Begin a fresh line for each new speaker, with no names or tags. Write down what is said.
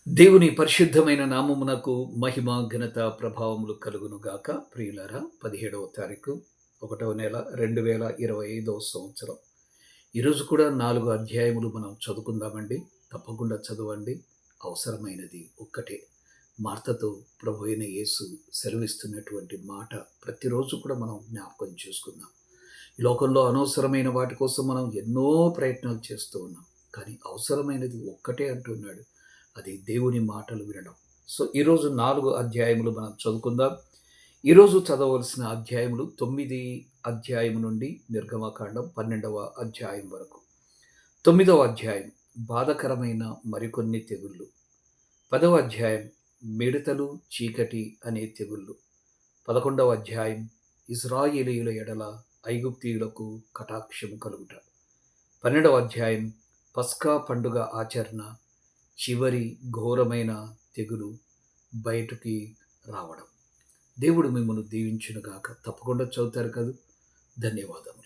దేవుని పరిశుద్ధమైన నామమునకు మహిమ ఘనత ప్రభావములు కలుగును గాక. ప్రియులారా, 17వ తారీఖు 1వ నెల 2025వ సంవత్సరం. ఈరోజు కూడా 4 అధ్యాయములు మనం చదువుకుందామండి. తప్పకుండా చదవండి. అవసరమైనది ఒక్కటే. మార్తతో ప్రభు అయిన యేసు సెలవిస్తున్నటువంటి మాట ప్రతిరోజు కూడా మనం జ్ఞాపకం చేసుకుందాం. ఈ లోకంలో అనవసరమైన వాటి కోసం మనం ఎన్నో ప్రయత్నాలు చేస్తూ ఉన్నాం. కానీ అవసరమైనది ఒక్కటే అంటున్నాడు. అది దేవుని మాటలు వినడం. సో ఈరోజు 4 అధ్యాయములు మనం చదువుకుందాం. ఈరోజు చదవవలసిన అధ్యాయములు 9 అధ్యాయం నుండి నిర్గమకాండం 12వ అధ్యాయం వరకు. 9వ అధ్యాయం బాధకరమైన మరికొన్ని తెగుళ్ళు. 10వ అధ్యాయం మిడతలు చీకటి అనే తెగుళ్ళు. 11వ అధ్యాయం ఇశ్రాయేలీయుల ఎడల ఐగుప్తీయులకు కటాక్షము కలుగుట. 12వ అధ్యాయం పస్కా పండుగ ఆచరణ, చివరి ఘోరమైన తెగులు బయటికి రావడం. దేవుడు మిమ్మల్ని దీవించునుగాక. తప్పకుండా చదువుతారు కదా. ధన్యవాదములు.